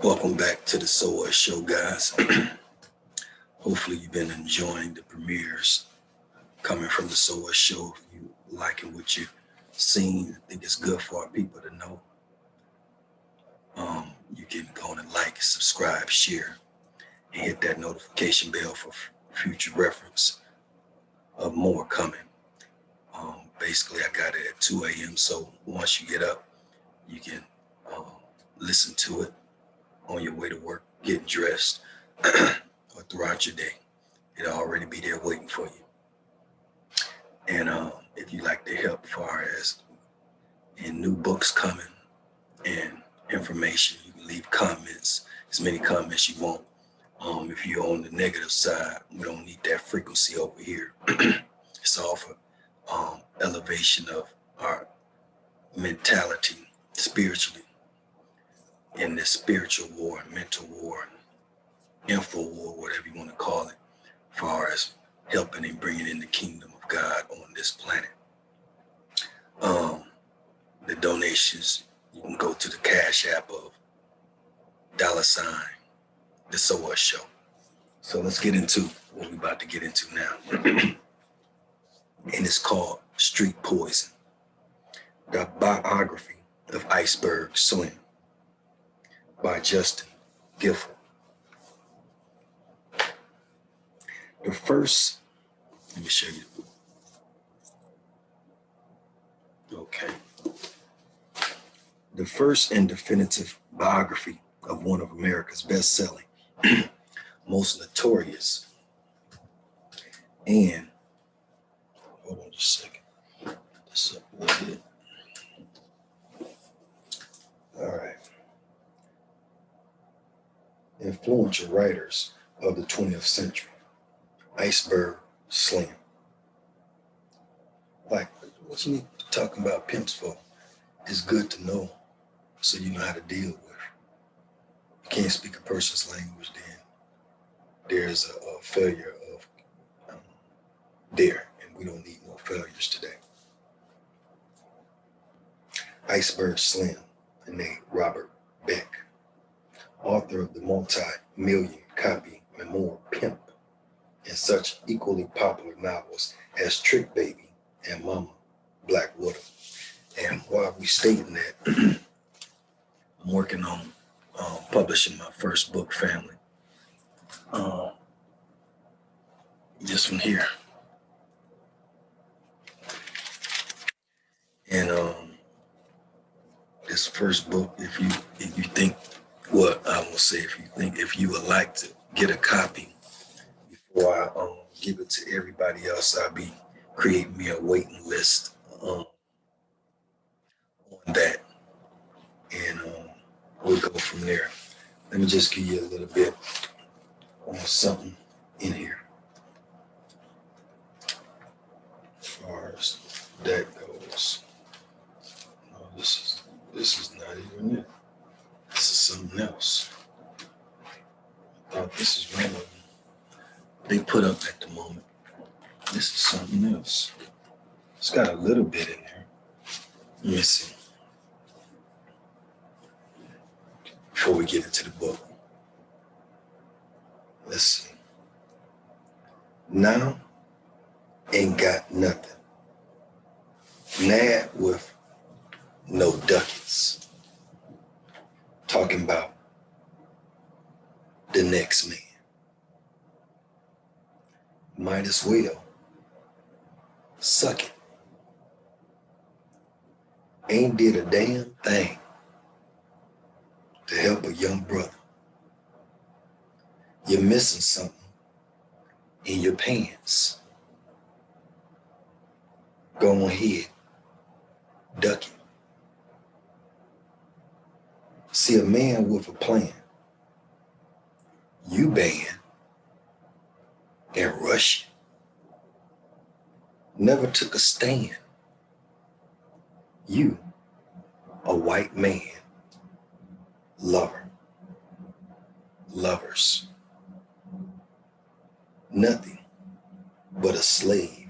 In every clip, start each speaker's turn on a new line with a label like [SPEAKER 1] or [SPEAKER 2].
[SPEAKER 1] Welcome back to the SOA Show, guys. Hopefully, you've been enjoying the premieres coming from the SOA Show. If you liking what you've seen, I think it's good for our people to know. You can go on and like, subscribe, share, and hit that notification bell for future reference of more coming. Basically, I got it at 2 a.m. So once you get up, you can um, listen to it on your way to work, getting dressed, or throughout your day. It'll already be there waiting for you. And if you like the help, far as in new books coming and information, you can leave comments, as many comments you want. If you're on the negative side, we don't need that frequency over here. It's all for elevation of our mentality spiritually in this spiritual war, mental war, info war, whatever you want to call it, as far as helping and bringing in the kingdom of God on this planet. The donations, you can go to the Cash App of $ the SOA Show. So let's get into what we're about to get into now. And it's called Street Poison, the Biography of Iceberg Swim by Justin Gifford. The first, let me show you. Okay. The first and definitive biography of one of America's best-selling, most notorious, and hold on just a second. This up a little bit. All right. Influential writers of the 20th century, Iceberg Slim. Like, what you need to talk about pimps for is good to know so you know how to deal with. You can't speak a person's language, then there's a failure of there, and we don't need no failures today. Iceberg Slim, named Robert Beck, author of the multi-million copy memoir Pimp, and such equally popular novels as Trick Baby and Mama Black Widow. And while we stating that, I'm working on publishing my first book, Family. This one here. And this first book, if you think, well, I will say, if you would like to get a copy before I give it to everybody else, I'll be creating me a waiting list on that, and we'll go from there. Let me just give you a little bit on something in here as far as that goes. No, this is not even it. This is something else. I thought this is one of them they put up at the moment. This is something else. It's got a little bit in there. Let me see. Before we get into the book, let's see. Now ain't got nothing. Mad with no ducats. Talking about the next man. Might as well suck it. Ain't did a damn thing to help a young brother. You're missing something in your pants. Go ahead, duck it. See, a man with a plan, you ban and rush it. Never took a stand. You, a white man, lover, lovers, nothing but a slave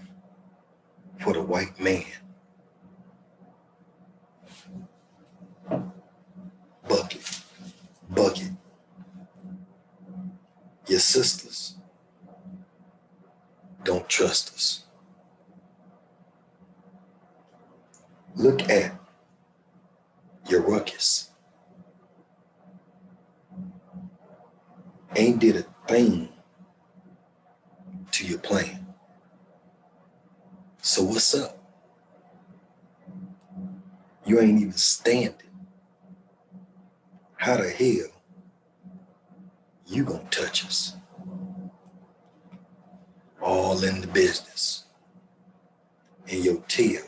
[SPEAKER 1] for the white man. Bucket, bucket, Your sisters don't trust us. Look at your ruckus. Ain't did a thing to your plan. So what's up? You ain't even standing. How the hell you gonna touch us? All in the business. And your tail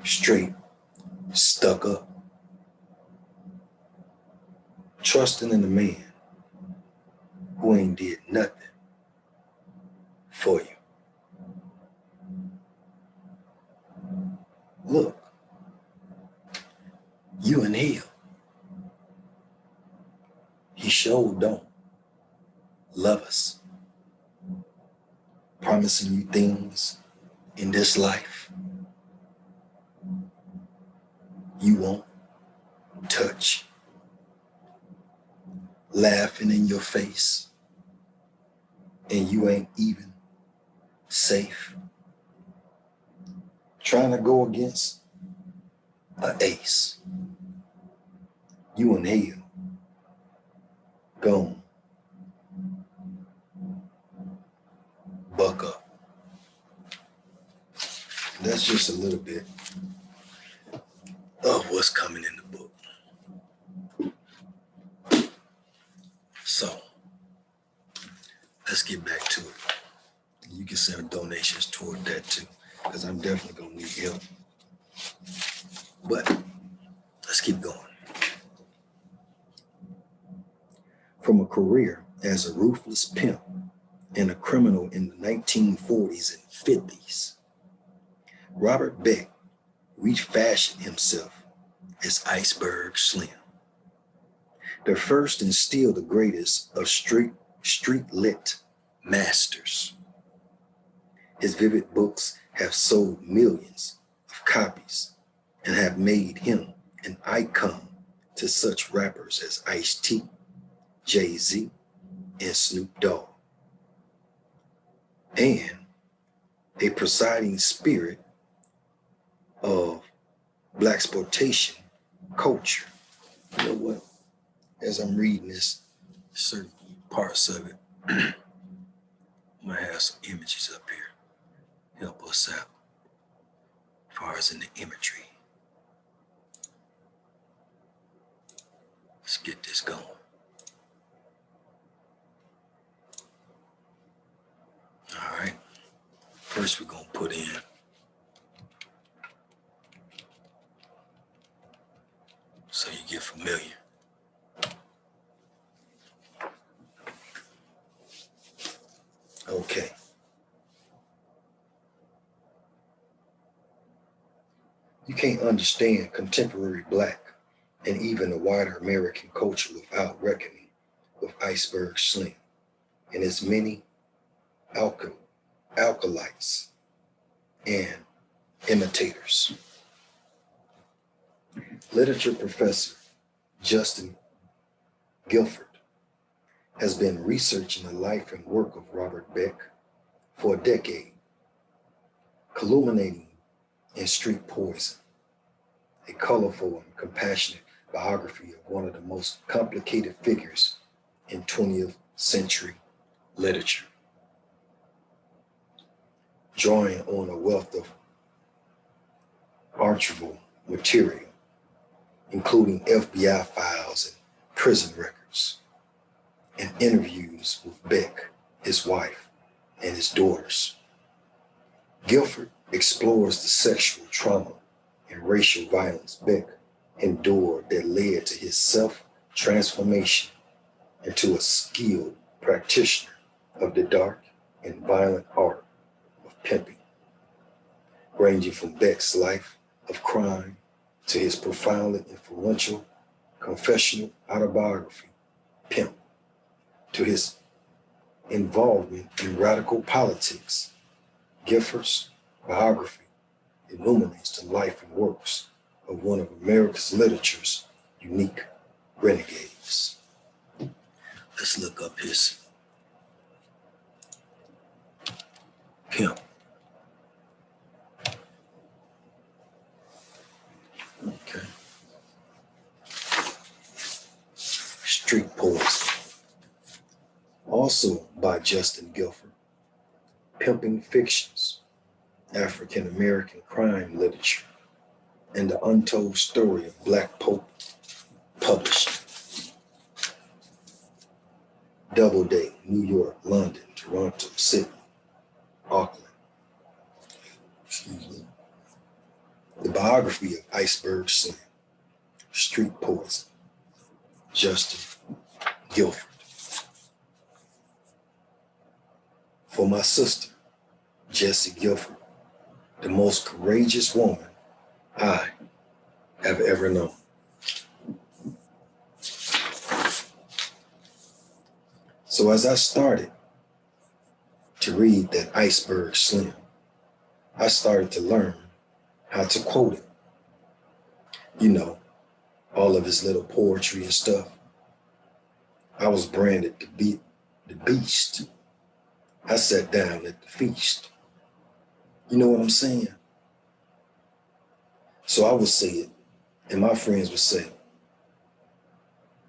[SPEAKER 1] straight stuck up. Trusting in a man who ain't did nothing for you. Look, you in hell. He sure don't love us. Promising you things in this life you won't touch. Laughing in your face and you ain't even safe. Trying to go against an ace. You in hell. Gone. Buck up. That's just a little bit of what's coming in the book. So, let's get back to it. You can send donations toward that too, because I'm definitely gonna need help. But let's keep going. From a career as a ruthless pimp and a criminal in the 1940s and 50s, Robert Beck refashioned himself as Iceberg Slim, the first and still the greatest of street-lit masters. His vivid books have sold millions of copies and have made him an icon to such rappers as Ice-T, Jay-Z, and Snoop Dogg, and a presiding spirit of blaxploitation culture. You know what? As I'm reading this, certain parts of it, I'm gonna have some images up here. Help us out as far as in the imagery. Let's get this going. All right. First, we're gonna put in so you get familiar. Okay. You can't understand contemporary Black and even the wider American culture without reckoning with Iceberg Slim and its many alkalites and imitators. Literature professor Justin Guilford has been researching the life and work of Robert Beck for a decade, culminating in Street Poison, a colorful and compassionate biography of one of the most complicated figures in 20th century literature. Drawing on a wealth of archival material, including FBI files and prison records, and interviews with Beck, his wife, and his daughters. Guilford explores the sexual trauma and racial violence Beck endured that led to his self-transformation into a skilled practitioner of the dark and violent art of pimping, ranging from Beck's life of crime to his profoundly influential confessional autobiography, Pimp, to his involvement in radical politics. Guilford's biography illuminates the life and works of one of America's literature's unique renegades. Let's look up his pimp. Okay. Street Poison. Also by Justin Guilford. Pimping Fictions, African American Crime Literature, and the Untold Story of Black Pope Publishing. Doubleday, New York, London, Toronto, Sydney, Auckland. Excuse me. The Biography of Iceberg Slim, Street Poison, Justin Guilford. For my sister, Jessie Guilford, the most courageous woman I have ever known. So as I started to read that Iceberg Slim, I started to learn how to quote it. You know, all of his little poetry and stuff. I was branded the beast. I sat down at the feast. You know what I'm saying? So I would say it, and my friends would say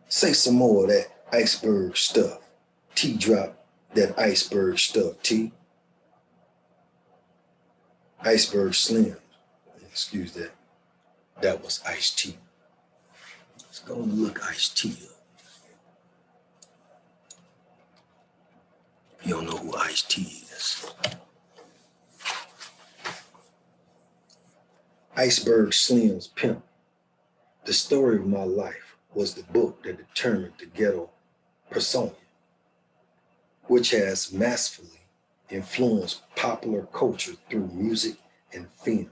[SPEAKER 1] some more of that iceberg stuff. T drop that iceberg stuff, T. Iceberg Slim. Excuse that. That was Ice-T. Let's go and look Ice-T up. You don't know who Ice-T is. Iceberg Slim's Pimp. The Story of My Life was the book that determined the ghetto persona, which has masterfully influenced popular culture through music and film.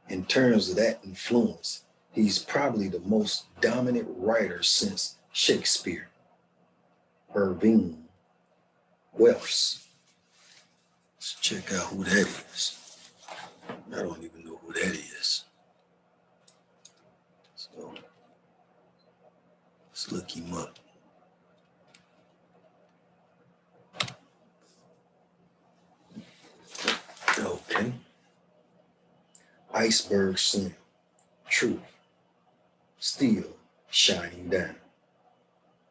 [SPEAKER 1] In terms of that influence, he's probably the most dominant writer since Shakespeare. Irving Welsh. Let's check out who that is. I don't even know who that is. So let's look him up. Okay. Iceberg Slim. Truth. Still shining down.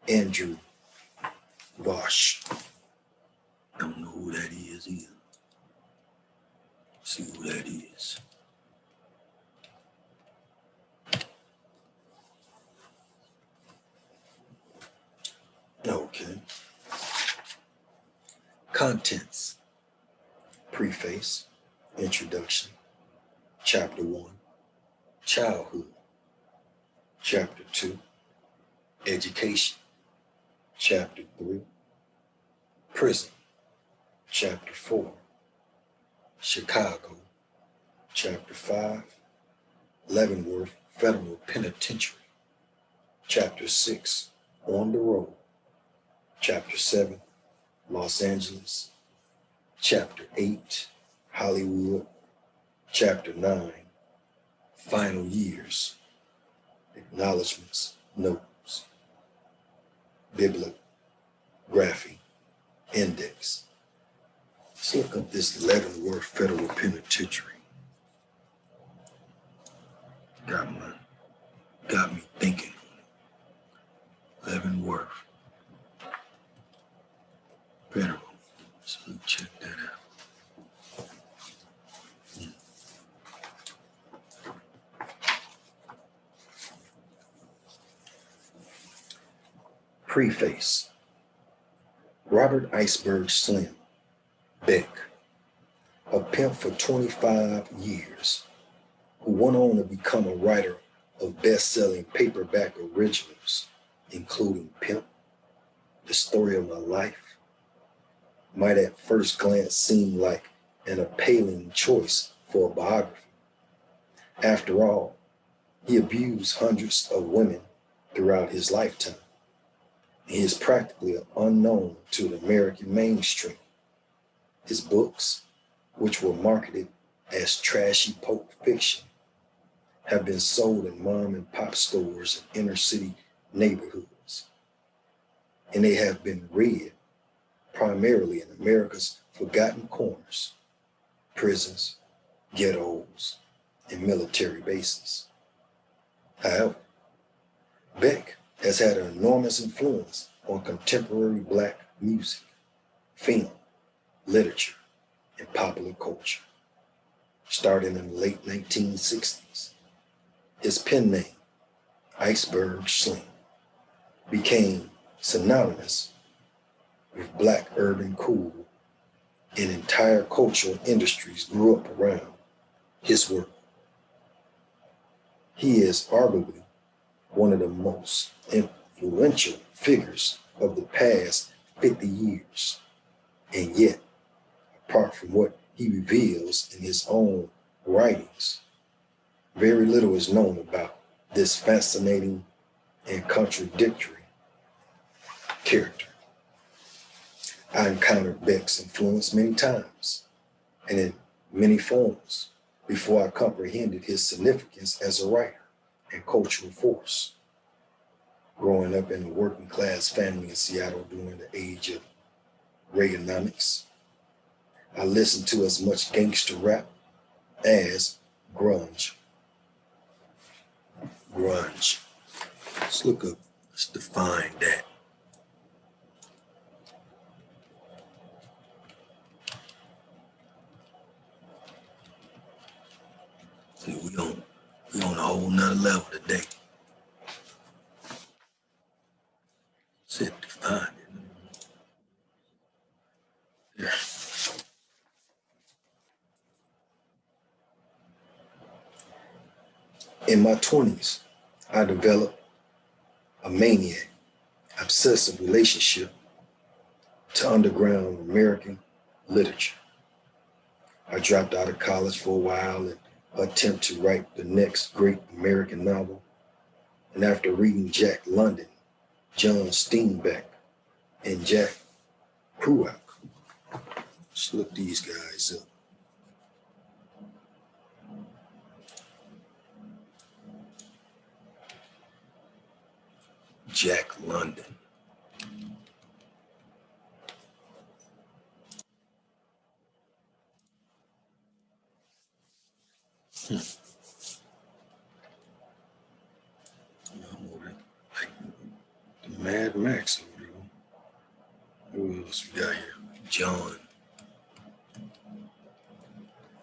[SPEAKER 1] Andrew Vosh. Don't know who that is either. See who that is. Okay. Contents. Preface. Introduction. Chapter 1. Childhood. Chapter 2. Education. Chapter 3. Prison. Chapter 4. Chicago. Chapter 5. Leavenworth Federal Penitentiary. Chapter 6. On the Road. Chapter 7. Los Angeles. Chapter 8. Hollywood. Chapter 9. Final Years. Acknowledgements. Notes. Bibliography. Index. Let's look up this Leavenworth Federal Penitentiary. Got me thinking. Leavenworth Federal. So let me check that out. Preface. Robert Iceberg Slim Beck, a pimp for 25 years, who went on to become a writer of best-selling paperback originals, including Pimp, The Story of My Life, might at first glance seem like an appealing choice for a biography. After all, he abused hundreds of women throughout his lifetime. He is practically unknown to the American mainstream. His books, which were marketed as trashy pulp fiction, have been sold in mom and pop stores in inner city neighborhoods. and they have been read primarily in America's forgotten corners, prisons, ghettos, and military bases. However, Beck has had an enormous influence on contemporary Black music, film, literature, and popular culture. Starting in the late 1960s, his pen name, Iceberg Sling, became synonymous with Black urban cool, and entire cultural industries grew up around his work. He is arguably one of the most influential figures of the past 50 years. And yet, apart from what he reveals in his own writings, very little is known about this fascinating and contradictory character. I encountered Beck's influence many times and in many forms before I comprehended his significance as a writer and cultural force. Growing up in a working class family in Seattle during the age of Reaganomics, I listened to as much gangster rap as grunge. Grunge. Let's look up, let's define that. See, we on a whole nother level today. Said define it. Yeah. In my 20s, I developed a maniac, obsessive relationship to underground American literature. I dropped out of college for a while in an attempt to write the next great American novel. And after reading Jack London, John Steinbeck, and Jack Kerouac, let's look these guys up. Jack London. Like the Mad Max over there. Who else we got here? John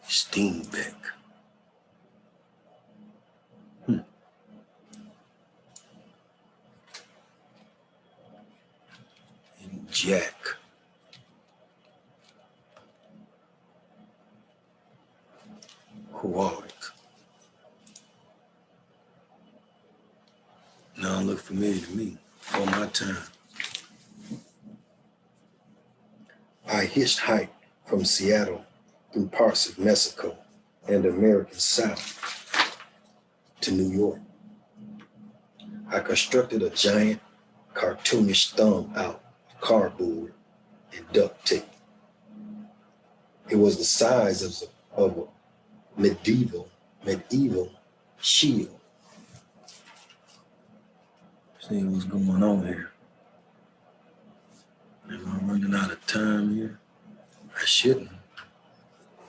[SPEAKER 1] Steinbeck. And Jack Kerouac. Now look familiar to me for my time. I hitchhiked from Seattle through parts of Mexico and the American South to New York. I constructed a giant cartoonish thumb out of cardboard and duct tape. It was the size of a medieval shield. See what's going on here. Am I running out of time here? I shouldn't.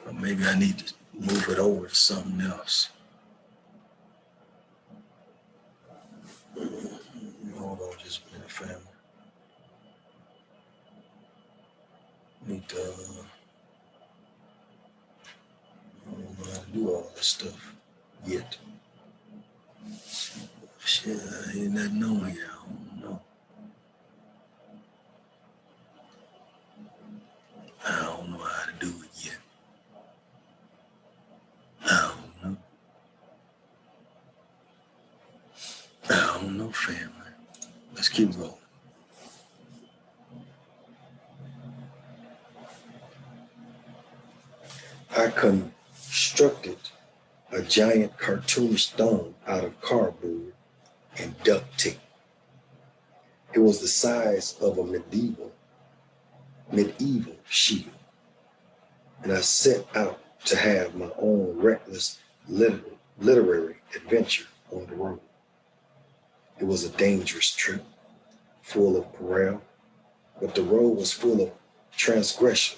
[SPEAKER 1] Or maybe I need to move it over to something else. Hold on just a minute, family. Need to, I don't know how to do all this stuff yet. Shit, I ain't nothing on here. I don't know. I don't know how to do it yet. I don't know. I don't know, family. Let's keep rolling. I constructed a giant cartoonish thumb out of cardboard and duct tape. It was the size of a medieval shield. And I set out to have my own reckless literary adventure on the road. It was a dangerous trip, full of peril but the road was full of transgressive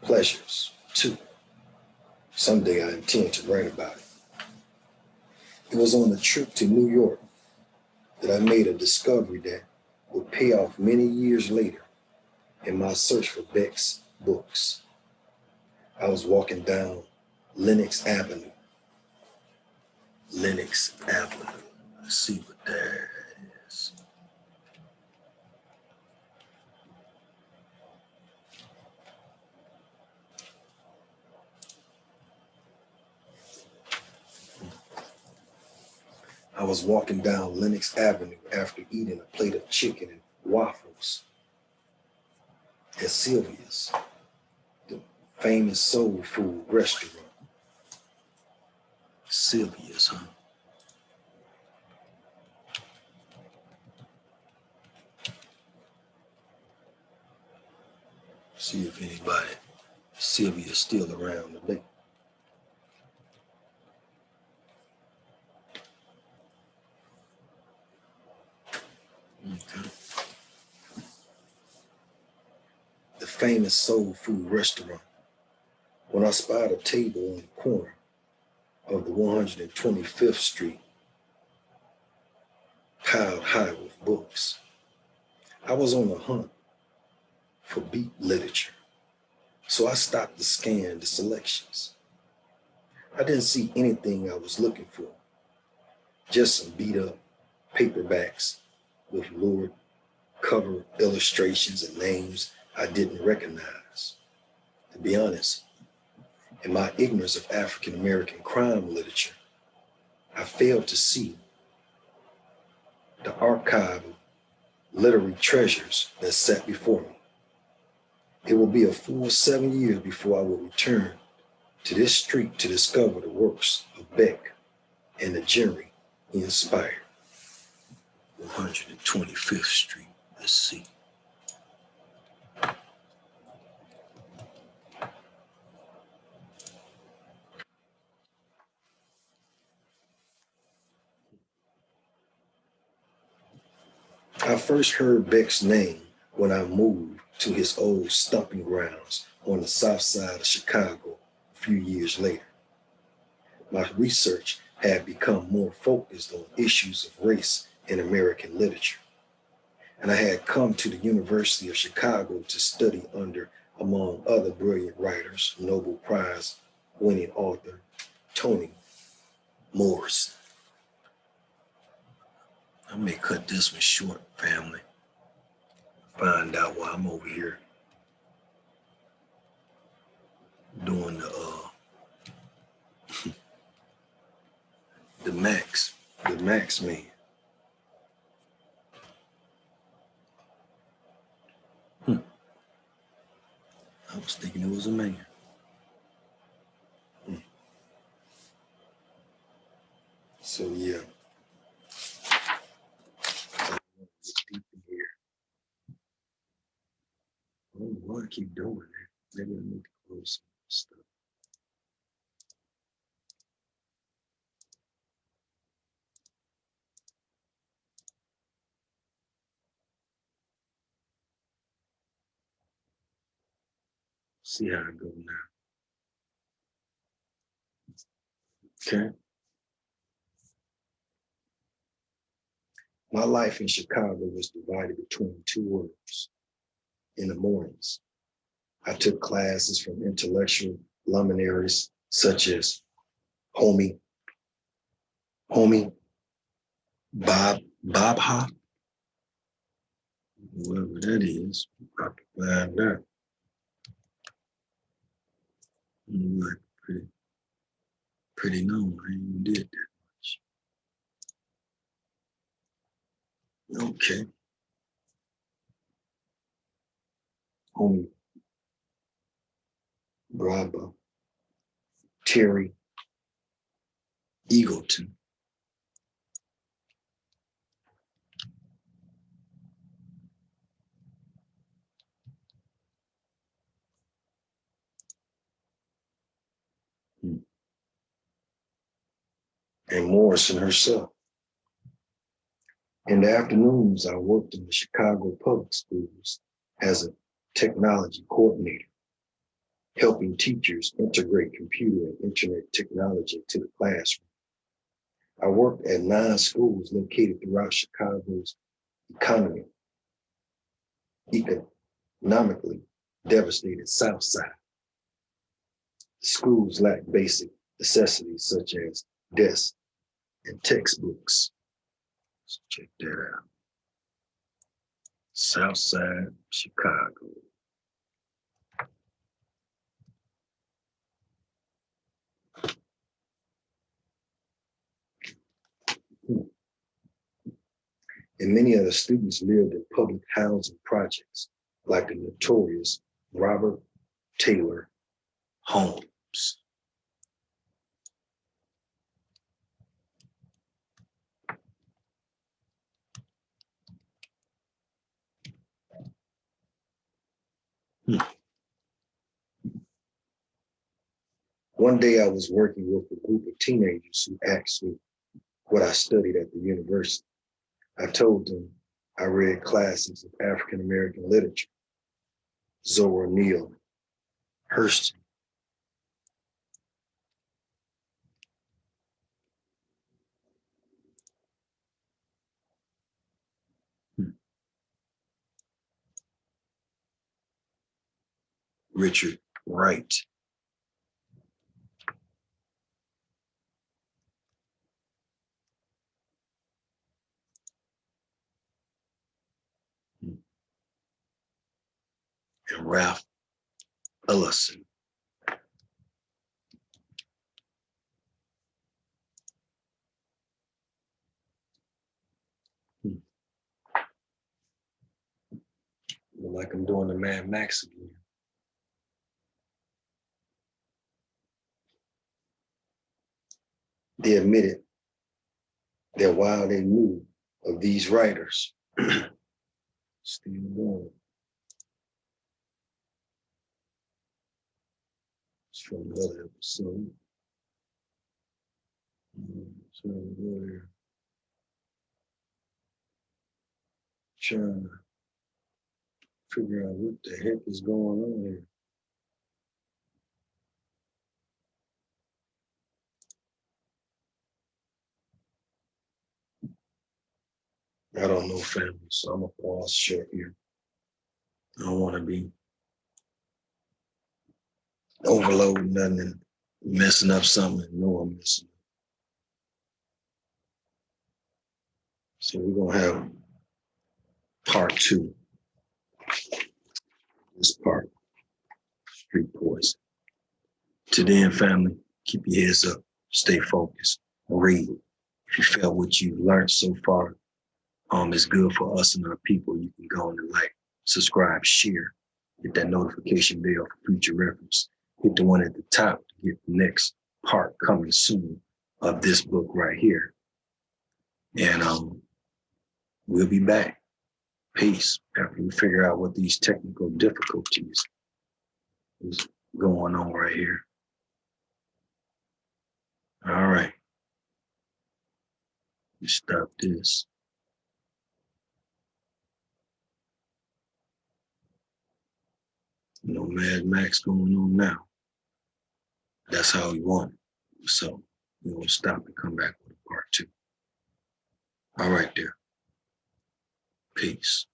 [SPEAKER 1] pleasures too. Someday I intend to write about it. It was on a trip to New York that I made a discovery that would pay off many years later in my search for Beck's books. I was walking down Lenox Avenue. Lenox Avenue. Let's see what that is. I was walking down Lenox Avenue after eating a plate of chicken and waffles at Sylvia's, the famous soul food restaurant. Sylvia's, huh? See if anybody, Sylvia's still around today. Okay. The famous soul food restaurant. When I spied a table on the corner of the 125th Street, piled high with books, I was on a hunt for beat literature, so I stopped to scan the selections. I didn't see anything I was looking for, just some beat up paperbacks with lurid cover illustrations and names I didn't recognize. To be honest, in my ignorance of African American crime literature, I failed to see the archive of literary treasures that sat before me. It will be a full 7 years before I will return to this street to discover the works of Beck and the genre he inspired. 125th Street, let's see. I first heard Beck's name when I moved to his old stomping grounds on the south side of Chicago a few years later. My research had become more focused on issues of race in American literature, and I had come to the University of Chicago to study under, among other brilliant writers, Nobel Prize winning author Toni Morrison. I may cut this one short, family. Find out why I'm over here doing the Max man. I was thinking it was a man. So yeah, I deep in here. I don't know why I keep doing that. Maybe I need to close some stuff. See how I go now. Okay. My life in Chicago was divided between two worlds. In the mornings, I took classes from intellectual luminaries such as Homie, Homie Bob Ha, whoever that is, I can find out. Like pretty known. I even did that. Okay. Homie Braba, Terry Eagleton. And Morrison herself. In the afternoons, I worked in the Chicago public schools as a technology coordinator, helping teachers integrate computer and internet technology into the classroom. I worked at 9 schools located throughout Chicago's economically devastated South Side. The schools lack basic necessities such as desks and textbooks. Let's check that out. South Side, Chicago. And many of the students lived in public housing projects like the notorious Robert Taylor homes. One day I was working with a group of teenagers who asked me what I studied at the university. I told them I read classes of African American literature, Zora Neale Hurston. Richard Wright. And Ralph Ellison. Like I'm doing the Mad Max again. They admitted that while they knew of these writers, still going. It's from another episode. So we're trying to figure out what the heck is going on here. I don't know, family, so I'm gonna pause short here. I don't want to be overloading nothing and messing up something and know I'm messing up. So we're gonna have part 2. This part, street poison. To then, family, keep your heads up, stay focused, read. If you felt what you've learned so far is good for us and our people, you can go and like, subscribe, share, hit that notification bell for future reference. Hit the one at the top to get the next part coming soon of this book right here. And we'll be back. Peace. After we figure out what these technical difficulties is going on right here. All right. Let's stop this. No Mad Max going on now. That's how we want it. So we're going to stop and come back with a part 2. All right there. Peace.